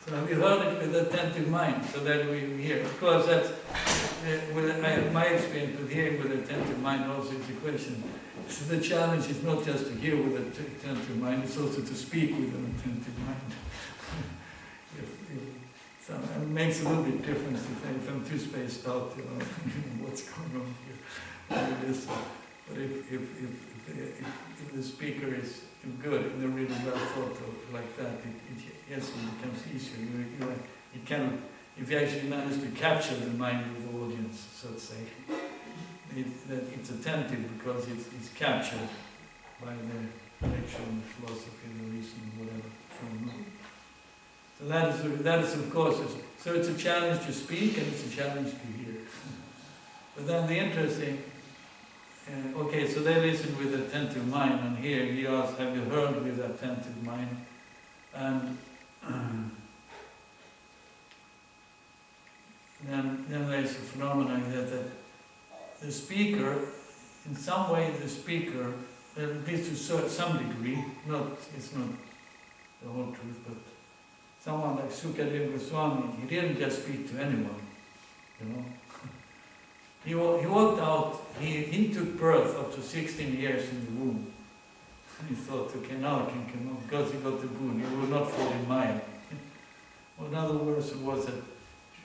So we heard it with attentive mind, so that we hear. Of course, that's my experience with hearing with attentive mind also is the question. So the challenge is not just to hear with an attentive mind, it's also to speak with an attentive mind. So it makes a little bit difference if I'm too spaced out, what's going on here. But if the speaker is good and they're really well thought of like that, it becomes easier. If you actually manage to capture the mind of the audience, so to say, it's attentive because it's captured by the connection, the philosophy, the reason, whatever going on. So that is of course, so it's a challenge to speak and it's a challenge to hear. But then the interesting, okay, so they listen with attentive mind, and here he asks, have you heard with attentive mind? And then there's a phenomenon that the speaker, in some way the speaker, at least to some degree, it's not the whole truth, but someone like Sukadeva Swami, he didn't just speak to anyone, He walked out, he took birth up to 16 years in the womb. He thought, okay, now I can come out, because he got the boon, he will not fall in mine. Well, in other words, it was that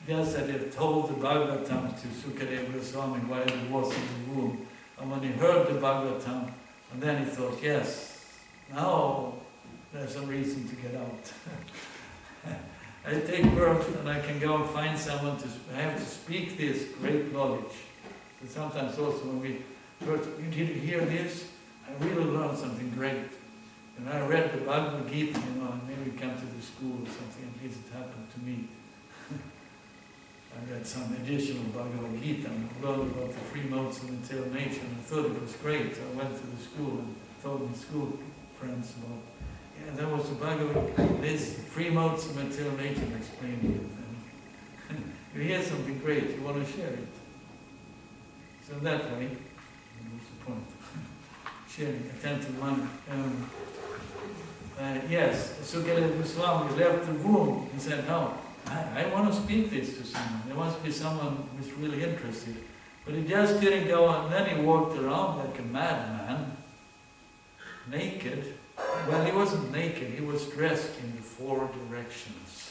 just that he told the Bhagavatam to Sukadeva Goswami while he was in the womb. And when he heard the Bhagavatam, and then he thought, yes, now there's some reason to get out. I take birth and I can go and find someone I have to speak this great knowledge. So sometimes also when we first, did you hear this? I really learned something great. And I read the Bhagavad Gita, and maybe come to the school or something, at least it happened to me. I read some additional Bhagavad Gita and learned about the three modes of material nature, and I thought it was great. So I went to the school and told my school friends about, there was a Bhagavad, this three modes of material nature explaining it. And you hear something great, you want to share it. So that way, what's the point? Sharing, attentive mind. Yes, Sukadeva Goswami left the room. He said, no, I want to speak this to someone. There must be someone who's really interested. But he just didn't go, and then he walked around like a madman, naked. Well, he wasn't naked, he was dressed in the four directions.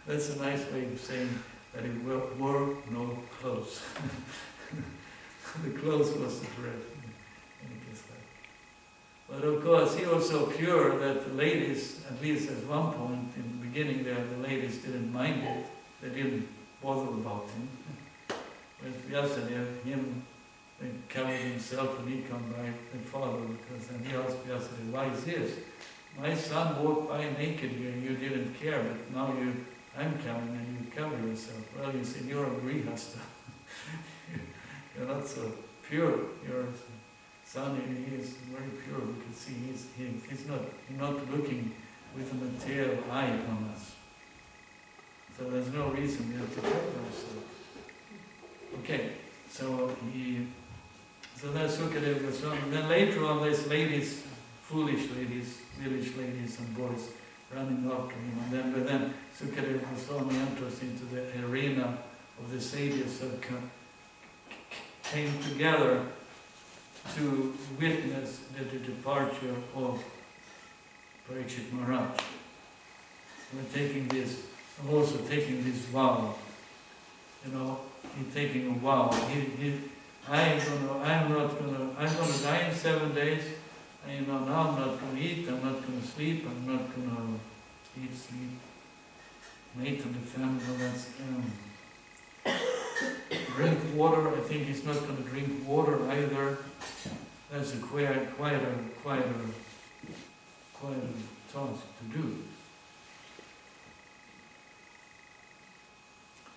That's a nice way of saying that he wore no clothes. The clothes was the dress. But of course, he was so pure that the ladies, at least at one point in the beginning there, the ladies didn't mind it. They didn't bother about him. But yesterday, him covered himself when he come by the father, because then he asked yesterday, why is this? My son walked by naked here and you didn't care, but now I'm coming and you cover yourself. Well, you said, you're a grihasta. You're not so pure. Your son, he is very pure. We can see he's not looking with a material eye on us. So there's no reason we have to cover ourselves. Okay, so that's Sukadeva Goswami. Then later on, there's ladies, foolish ladies, village ladies and boys running after him. But then Sukadeva Goswami enters into the arena of the sages that came together to witness the departure of Parikshit Maharaj. I'm also taking this vow. He's taking a vow. I'm gonna die in 7 days. And now I'm not gonna eat, I'm not gonna sleep, I'm not gonna eat, sleep, mate and the family, drink water. I think he's not gonna drink water either. That's quite a task to do.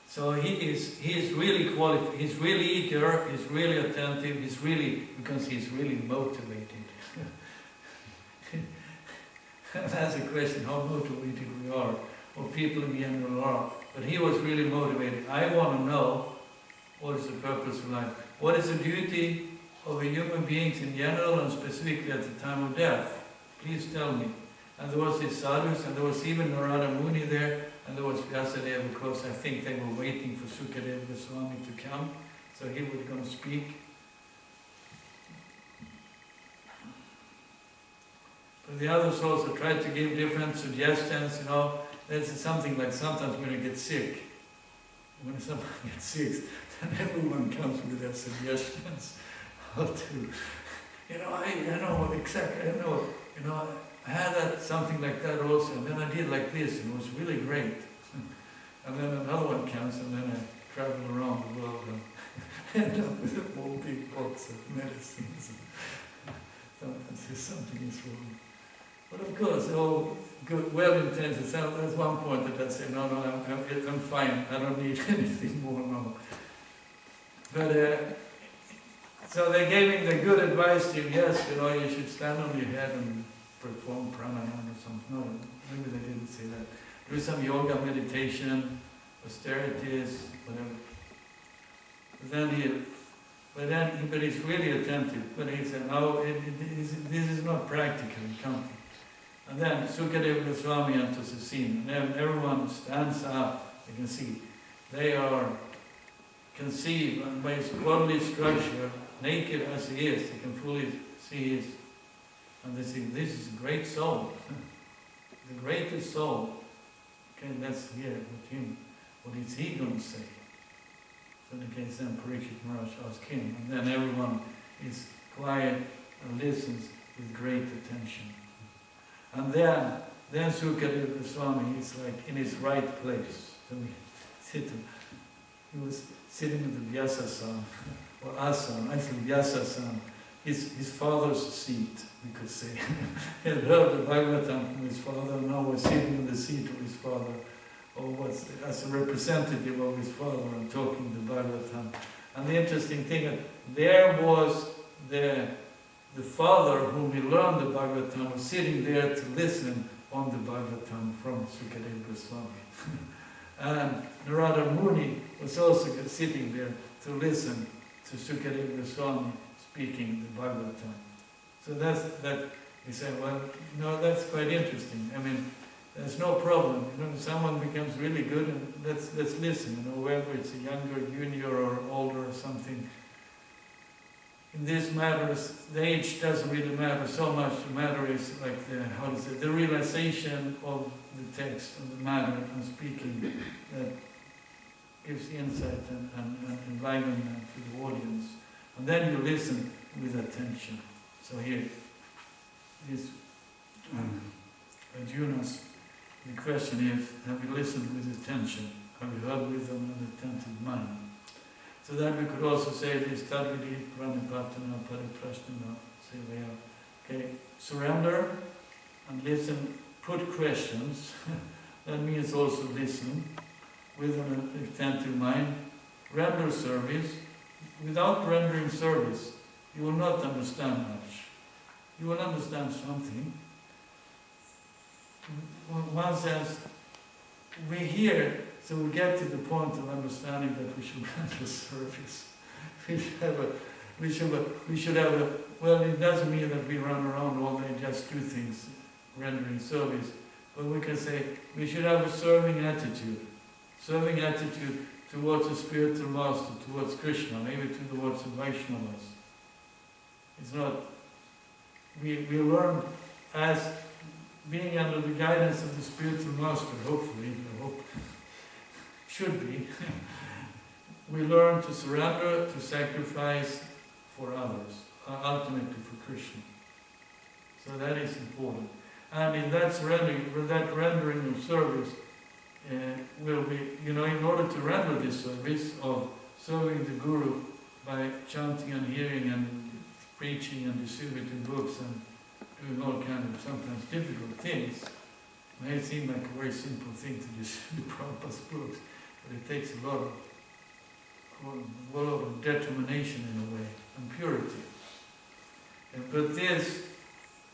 So he is really qualified, he's really eager, he's really attentive, because he's really motivated. That's a question, how motivated we are, or people in general are. But he was really motivated. I want to know what is the purpose of life. What is the duty of a human beings in general and specifically at the time of death? Please tell me. And there was these sadhus, and there was even Narada Muni there, and there was Vyasadeva, of course. I think they were waiting for Sukadeva Goswami to come, so he was going to speak. But the others also tried to give different suggestions, That's something like sometimes when you get sick, when someone gets sick, then everyone comes with their suggestions how to, I know exactly, I had that, something like that also, and then I did like this, and it was really great. And then another one comes, and then I travel around the world and end up with a whole big box of medicines. Sometimes there's something is wrong. But of course, all good, well-intentioned. There's one point that I say, no, I'm fine. I don't need anything more now. But so they gave him the good advice to him. Yes, you should stand on your head and perform pranayama or something. No, maybe they didn't say that. Do some yoga, meditation, austerities, whatever. But he's really attentive. But he said, no, this is not practical. It can't be. And then Sukadeva Goswami enters the scene, and then everyone stands up. You can see they are conceived by his bodily structure, naked as he is. You can fully see his, and they say, this is a great soul, the greatest soul. Okay, let's hear with him. What is he going to say? So in the case then Parikshit Maharaj asked him, and then everyone is quiet and listens with great attention. And then Sukadeva Swami is like in his right place. So he was sitting in the Vyasasana, or Asana, actually Vyasasana, his father's seat, we could say. He had heard the Bhagavatam from his father, and now was sitting in the seat of his father, or was as a representative of his father and talking the Bhagavatam. And the interesting thing, there was the father whom he learned the Bhagavatam was sitting there to listen on the Bhagavatam from Sukadeva Goswami. And Narada Muni was also sitting there to listen to Sukadeva Goswami speaking the Bhagavatam. So that we say, well, that's quite interesting. I mean, there's no problem. Someone becomes really good, and let's listen. Whether it's a younger, junior, or older, or something. In these matters, the age doesn't really matter so much. The matter is like the realization of the text, of the matter, and speaking that gives insight and enlightenment to the audience. And then you listen with attention. So here is Arjuna's. The question is, have you listened with attention? Have you heard with an attentive mind? So then we could also say this Tadvidi Pranipatana Pariprasnana Sevaya. Okay, surrender and listen, put questions. That means also listen with an attentive mind. Render service. Without rendering service, you will not understand much. You will understand something. One says, we hear, so we get to the point of understanding that we should render service. We should have a, well, it doesn't mean that we run around all day and just do things, rendering service. But we can say, we should have a serving attitude towards the spiritual master, towards Krishna, maybe towards the Vaishnavas. It's not, we learn as being under the guidance of the spiritual master, hopefully, I hope, should be. We learn to surrender, to sacrifice for others, ultimately for Krishna. So that is important. And in that surrendering, that rendering of service, will be, in order to render this service of serving the Guru by chanting and hearing and preaching and distributing books and doing all kinds of sometimes difficult things. It may seem like a very simple thing to distribute Prabhupada's books, but it takes a lot of determination in a way, and purity. But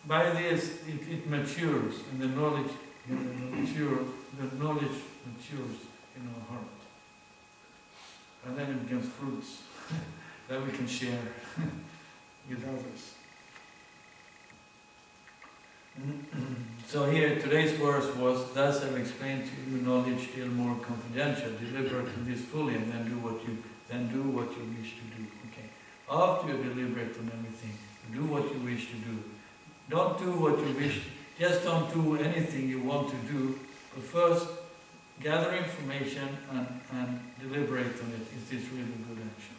by this, it matures, and the knowledge matures in our heart. And then it becomes fruits that we can share with others. So here, today's verse was, thus I've explained to you knowledge still more confidential, deliberate on this fully, and then do what you wish to do. Okay. After you deliberate on everything, do what you wish to do. Don't do what you wish, just don't do anything you want to do, but first gather information and deliberate on it. Is this really good action?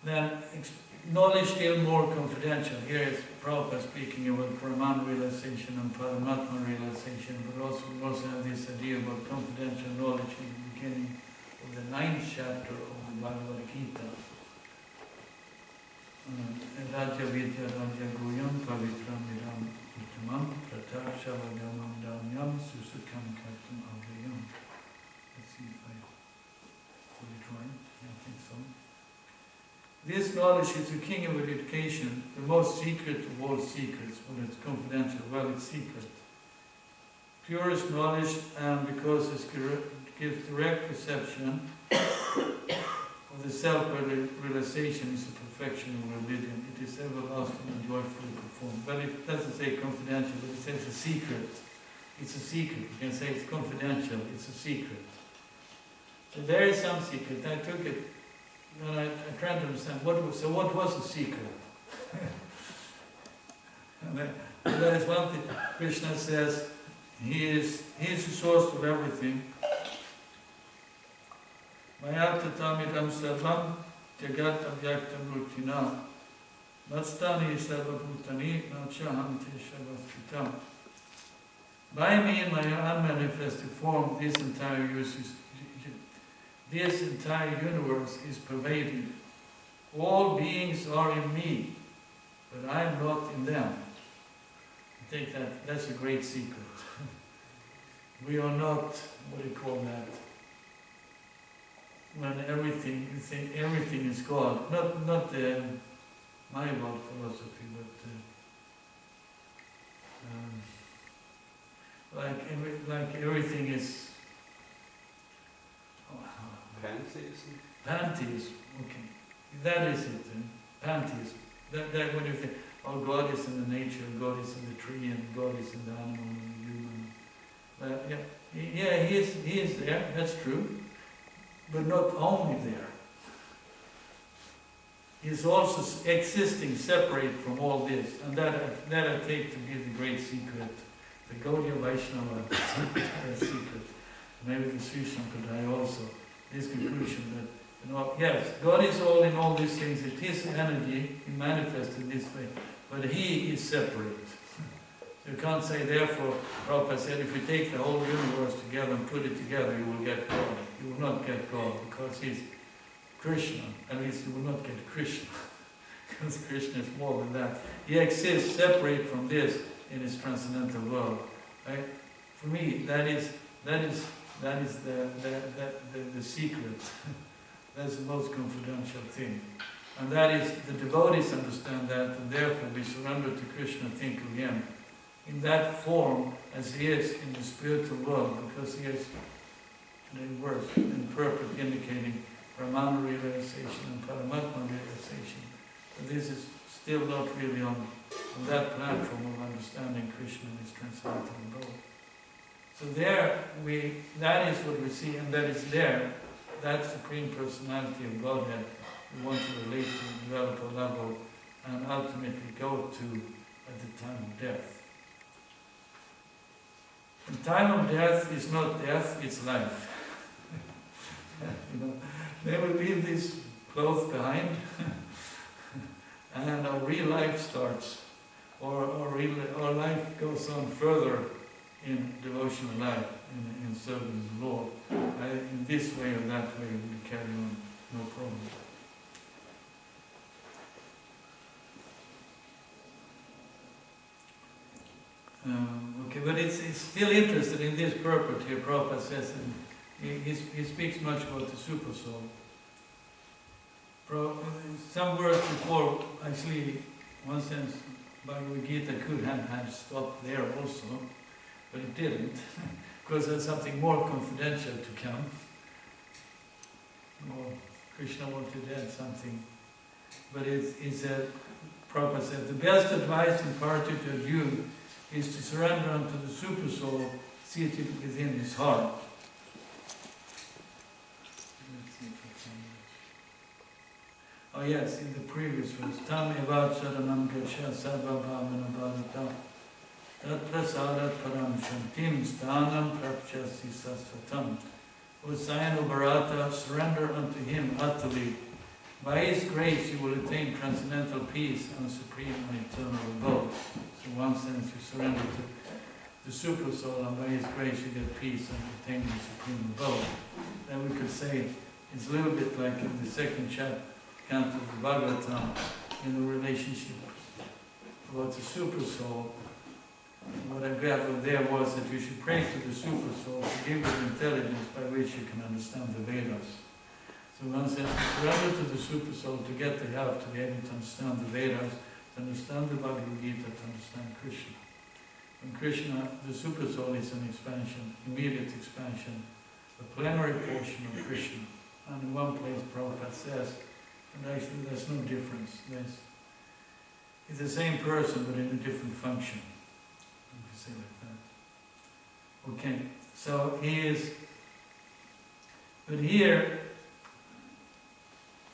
Then knowledge still more confidential. Here is Prabhupada speaking about Brahman realization and Paramatma realization, but we also have this idea about confidential knowledge in the beginning of the 9th chapter of the Bhagavad Gita. Raja Vidya Raja Goyam Pavitram Viram Uttamam Prataksha Vagamam Dhamyam Susukam Kartam Avrayam. Let's see if I put it right. I think so. This knowledge is the king of education, the most secret of all secrets. Well, it's confidential. Well, it's secret. Purest knowledge, and because it gives direct perception of the self-realization, is the perfection of religion. It is everlasting and joyfully performed. But it doesn't say confidential, but it says a secret. It's a secret. You can say it's confidential, it's a secret. So there is some secret. I took it, and I tried to understand what was the secret? And there is one thing. Krishna says he is the source of everything. Maya tatamidam sarvam jagat avyaktam rutina nastani sarvabhutani nachaham teshavasthitam. By me in my unmanifested form, this entire universe is pervaded. All beings are in me, but I am not in them. I think that's a great secret. We are not, what do you call that? When everything, you think everything is God. Not the my world philosophy, but like everything is. Pantheism? Pantheism, okay. That is it, pantheism. That when you think, oh, God is in the nature, God is in the tree, and God is in the animal and the human. Yeah, he is there, that's true. But not only there. He is also existing separate from all this. And that I take to be the great secret. The Gaudiya Vaishnava secret. Maybe the Sri Sampradaya also. This conclusion that, yes, God is all in all these things. It is energy, He manifested this way. But He is separate. You can't say, therefore, Prabhupada said, if you take the whole universe together and put it together, you will get God. You will not get God, because He's Krishna. At least you will not get Krishna, because Krishna is more than that. He exists separate from this in His transcendental world. Right? For me, that is the secret. That's the most confidential thing. And that is, the devotees understand that, and therefore we surrender to Krishna and think of Him in that form as He is in the spiritual world, because He is the verse in purport indicating Brahman realization and Paramatma realization. But this is still not really on that platform of understanding Krishna and His transcendental world. So that is what we see, and that is there, that Supreme Personality of Godhead we want to relate to, develop a level, and ultimately go to at the time of death. The time of death is not death, it's life. They will leave this clothes behind, and our real life starts, or life goes on further in devotional life, in serving the Lord. In this way or that way, we carry on, no problem. Okay, but it's still interested in this purport here. Prabhupada says, and he speaks much about the super soul. Some words before, actually, in one sense, Bhagavad Gita could have stopped there also, but it didn't, because there's something more confidential to come. Or Krishna wanted to add something, but it's Prabhupada said, the best advice imparted to you is to surrender unto the super soul seated within his heart. Let's see if I can... Oh yes, in the previous verse, Tam evat saranam gacha sarva bhavana bhavata tat prasadat param shantim sthanam prapchasi sasvatam. O Sayana Bharata, surrender unto him utterly. By his grace you will attain transcendental peace and supreme and eternal abode. So in one sense you surrender to the super soul, and by his grace you get peace and attain the supreme abode. Then we could say it's a little bit like in the second canto of the Bhagavatam, in the relationship about the super soul. What I gathered there was that you should pray to the super soul to give you the intelligence by which you can understand the Vedas. So one says to surrender to the super soul to get the help to be able to understand the Vedas, to understand the Bhagavad Gita, to understand Krishna. And Krishna, the super soul, is an expansion, immediate expansion, a plenary portion of Krishna. And in one place Prabhupada says, and actually there's no difference. It's the same person but in a different function. If you say like that. Okay, so he is, but here,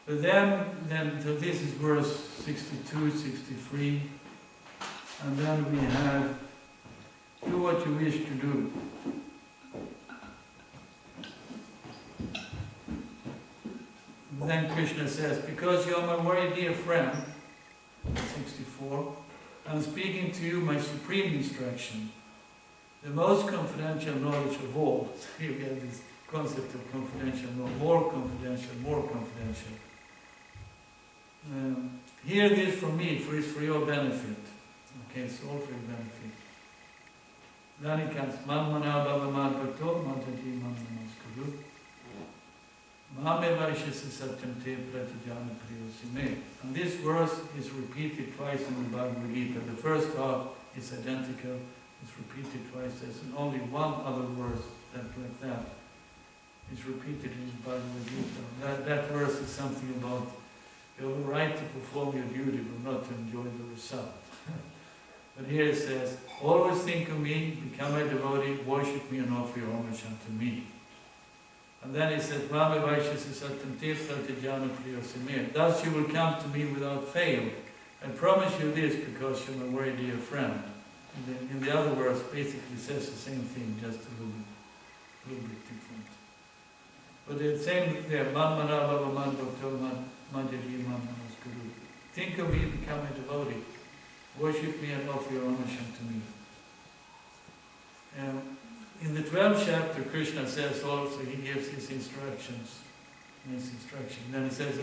but then so this is verse 62, 63, and then we have, do what you wish to do. And then Krishna says, because you are my very dear friend, 64, I'm speaking to you my supreme instruction, the most confidential knowledge of all. So you get this concept of confidential, more confidential, more confidential. Hear this from me, for it's for your benefit. Okay, it's all for your benefit. Then it comes, Man mana bhava mad bhakto, madhati man namaskuru. And this verse is repeated twice in the Bhagavad Gita. The first half is identical, it's repeated twice. There's only one other verse like that is repeated in the Bhagavad Gita. That verse is something about you have a right to perform your duty but not to enjoy the result. But here it says, always think of me, become a devotee, worship me and offer your homage unto me. And then he said, thus you will come to me without fail. I promise you this because you're my very dear friend. In the other verse basically says the same thing, just a little bit different. But the same there, think of me, become a devotee. Worship me and offer your homage unto me. In the 12th chapter, Krishna says also, he gives his instructions. Then he says,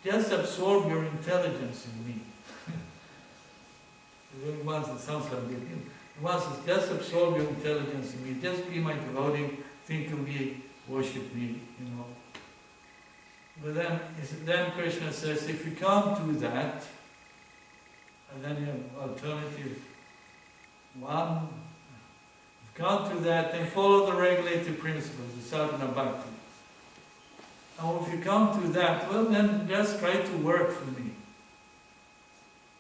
just absorb your intelligence in me. Once it sounds like it. Once it's just absorb your intelligence in me. Just be my devotee. Think of me. Worship me. But then Krishna says, if you can't do that, and then you have alternative one. If you can't do that, then follow the regulative principles, the sadhana bhakti. And if you can't do that, well then just try to work for me.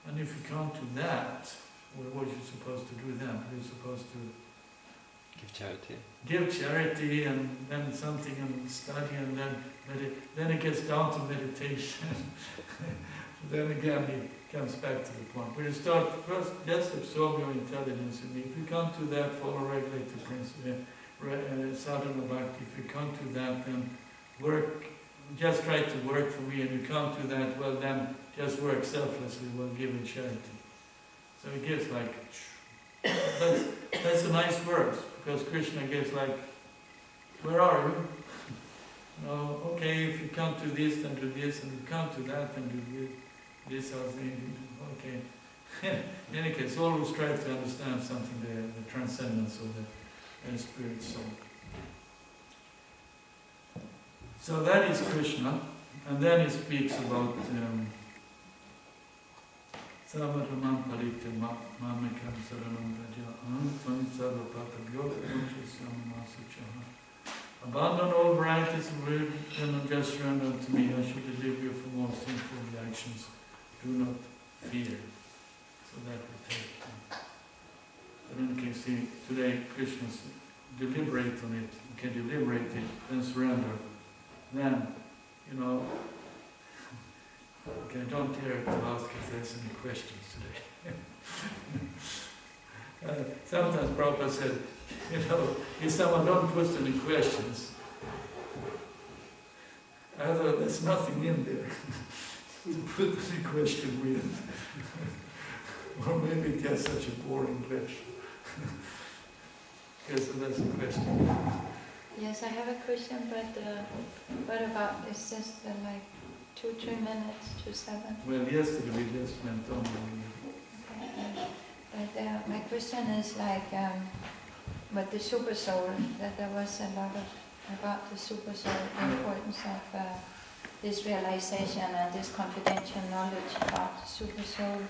And if you can't do that, well, what are you supposed to do then? You're supposed to give charity. Give charity and then something and study and then it gets down to meditation. Then again he comes back to the point. But you start first, just absorb your intelligence in me. If you can't do that, follow regulative principle, sadhana bhakti. If you can't do that, then work, just try to work for me. And you can't do that, well then just work selflessly, well give in charity. So he gives like, that's a nice verse, because Krishna gives like, where are you? No, okay, if you can't do this, then do this, and if you can't do that, then do this other thing. Okay. In any case, always try to understand something there, the transcendence of the spirit soul. So that is Krishna, and then he speaks about Savaramam Parikta Mamekam Saranam Raja Anutvan Savapata abandon all varieties of religion and just surrender to me. I shall deliver you from all sinful reactions. Do not fear. So that will take see today Krishna said, deliberate on it. Okay, deliberate it, then surrender. Then, you know, okay, don't dare to ask if there's any questions today. Sometimes Prabhupada said, you know, if someone don't put any questions, either there's nothing in there to put any question with, or maybe it's just such a boring lecture. Okay, so that's a question. Yes, I have a question, but what about, it's just like 2-3 minutes to 7. Well, yesterday we just went on. Okay, but my question is like, with the super soul, that there was a lot of, about the super soul, the importance of this realization and this confidential knowledge about the super soul.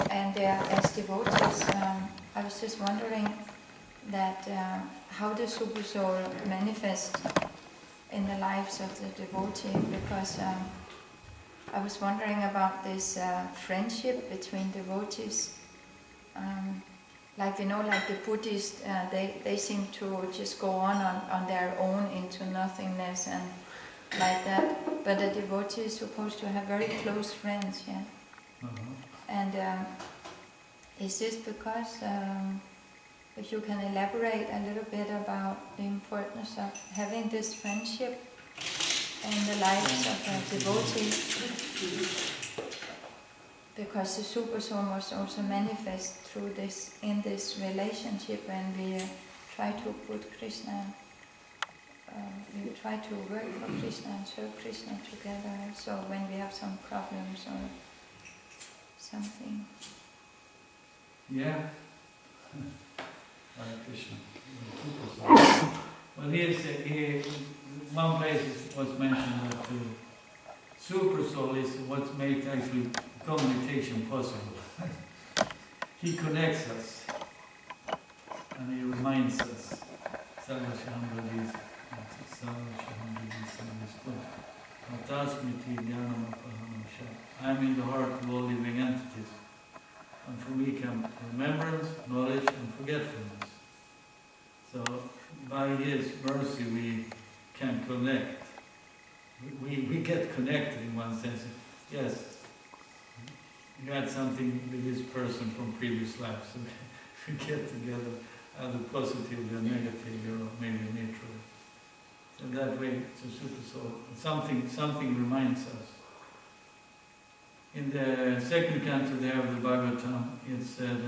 And as devotees, I was just wondering that how the super soul manifests in the lives of the devotee, because I was wondering about this friendship between devotees. Like we know, like the Buddhists, they seem to just go on their own into nothingness and like that. But the devotee is supposed to have very close friends, yeah. And is this because, if you can elaborate a little bit about the importance of having this friendship in the lives of the devotee? Because the super soul must also manifest through this, in this relationship, and we try to put Krishna, we try to work for Krishna and serve Krishna together. So when we have some problems or something. Yeah. Hare Krishna. Well, one place it was mentioned that the super soul is what makes actually communication possible. He connects us and he reminds us. I'm in the heart of all living entities. And from me come remembrance, knowledge, and forgetfulness. So, by His mercy, we can connect. We get connected in one sense. Yes, you had something with this person from previous lives, so we get together, either positively or negatively, or maybe neutrally. So that way, it's a super soul. Something reminds us. In the second canto there of the Bhagavatam, it said,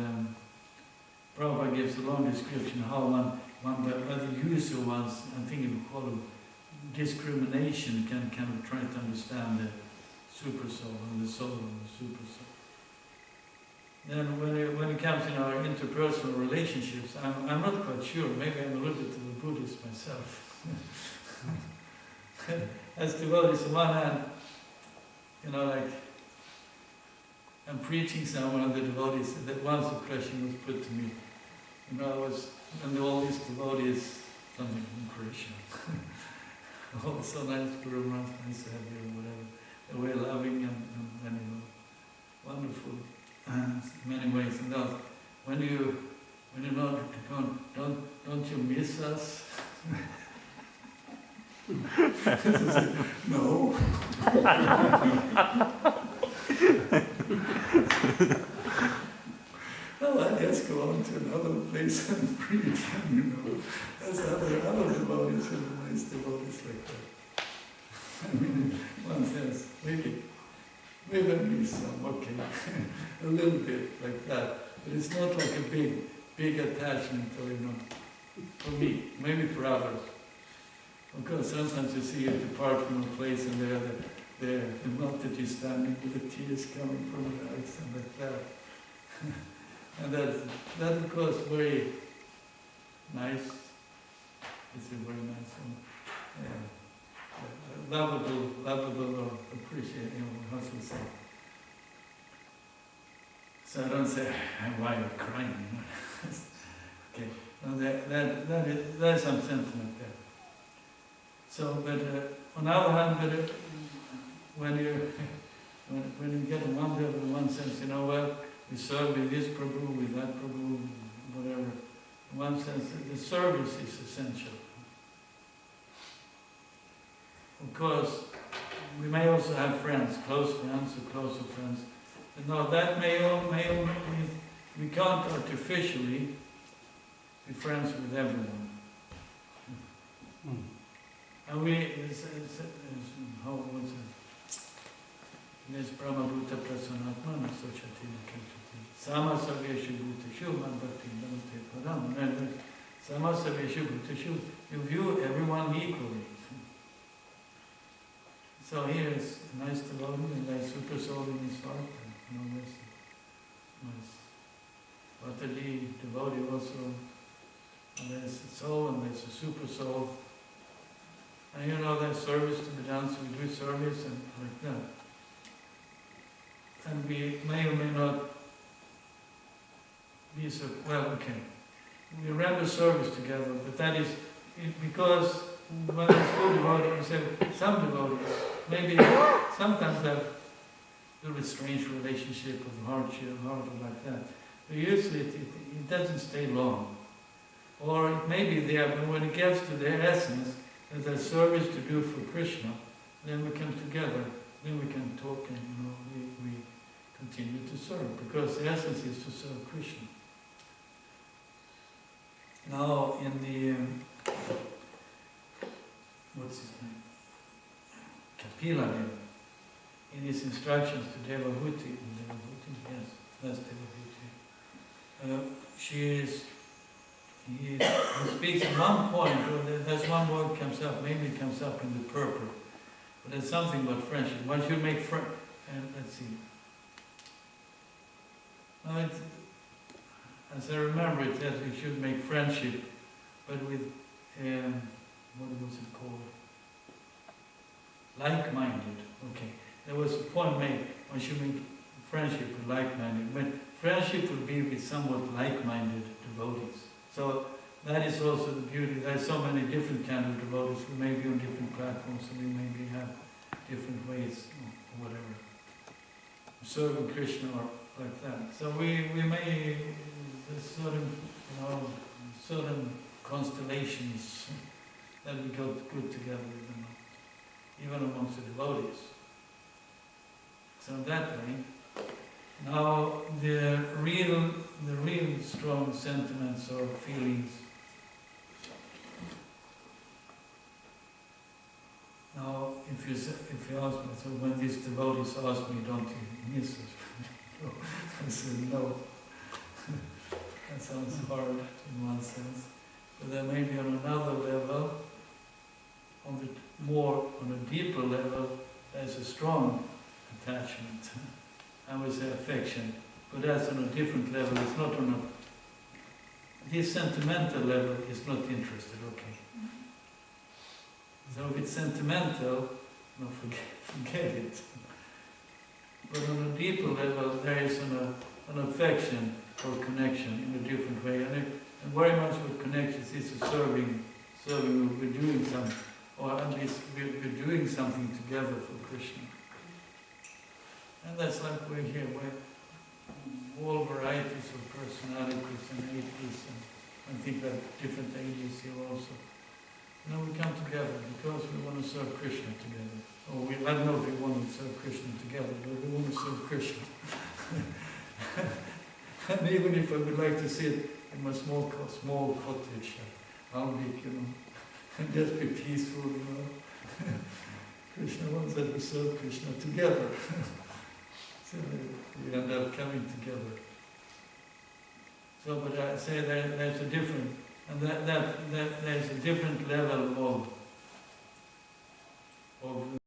Prabhupada gives a long description of how by the use of one's, I think it would call it discrimination, can kind of try to understand the super soul and the soul and the super soul. Then when it comes in our interpersonal relationships, I'm not quite sure, maybe I'm a little bit of a Buddhist myself. As devotees, on one hand, you know, like, I'm preaching someone of the devotees, that once a question was put to me, you know, and all these devotees, something from Krishna. Oh, so nice, Guru Maharaj, nice to have you, or whatever. They were loving and you know, wonderful in many ways. And thus, when you know, don't you miss us? No. Well, I just go on to another place and preach, and you know, there's other devotees who are nice devotees like that. I mean, in one sense, really, we will miss some, okay, a little bit like that, but it's not like a big attachment, or you know, for me, maybe for others. Because sometimes you see it depart from a place and the multitude standing with the tears coming from their eyes and like that. And that of course very nice. It's a very nice and lovable or appreciating, how to say. So I don't say, why are you crying? You know? Okay, well, there's some sentiment there. So, but on the other hand, when you get on one level, in one sense, you know, well, we serve with this Prabhu, with that Prabhu, whatever, In one sense, the service is essential. Of course, we may also have friends, close friends or closer friends. But no, that we can't artificially be friends with everyone. And how was it? Nes Brahmabhuta Prasanatmana Sochatina Kanchati. Sama Saveshu Bhutashu Manbhakti Dante Param. Sama Saveshu Bhutashu. You view everyone equally. So here is a nice devotee, and there's super soul in his heart. There's Vataji devotee also. And there's the soul and there's the super soul. And there's service to be done, so we do service and like that. And we may or may not be so, we render service together, but that is because when it's good devotees, some devotees maybe sometimes have a little bit strange relationship with hardship, or like that. But usually it doesn't stay long. Or it may be there, but when it gets to their essence, there's a service to do for Krishna, then we come together, then we can talk and we continue to serve, because the essence is to serve Krishna. Now in the, what's his name? Kapila Deva, in his instructions to Devahuti, yes, that's Devahuti. He speaks at one point, there's one word comes up, maybe it comes up in the purport, but there's something about friendship. One should make let's see. As I remember it says we should make friendship, but with, what was it called? Like-minded, okay. There was a point made, one should make friendship with like-minded, but friendship would be with somewhat like-minded devotees. So that is also the beauty. There are so many different kinds of devotees. We may be on different platforms, and we maybe have different ways or whatever. Serving Krishna or like that. So we may, there's certain constellations that we go good together, even amongst the devotees. So that way, now the real strong sentiments or feelings. Now, if you ask me, so when these devotees ask me, don't you miss us? I said no. That sounds hard in one sense, but then maybe on another level, on a deeper level, there's a strong attachment. I would say affection, but that's on a different level. It's not on this sentimental level is not interested. Okay. So if it's sentimental, no, forget it. But on a deeper level, there is an affection or connection in a different way, and very much what connections is a serving. We're doing something, or at least we're doing something together for Krishna. And that's like we're here, we're all varieties of personalities and ages, and I think that different ages here also. We come together because we want to serve Krishna together. Or I don't know if we want to serve Krishna together, but we want to serve Krishna. And even if I would like to sit in my small cottage, I'll be, and just be peaceful, Krishna wants us to serve Krishna together. So we end up coming together. So, but I say that there's a different, and that there's a different level of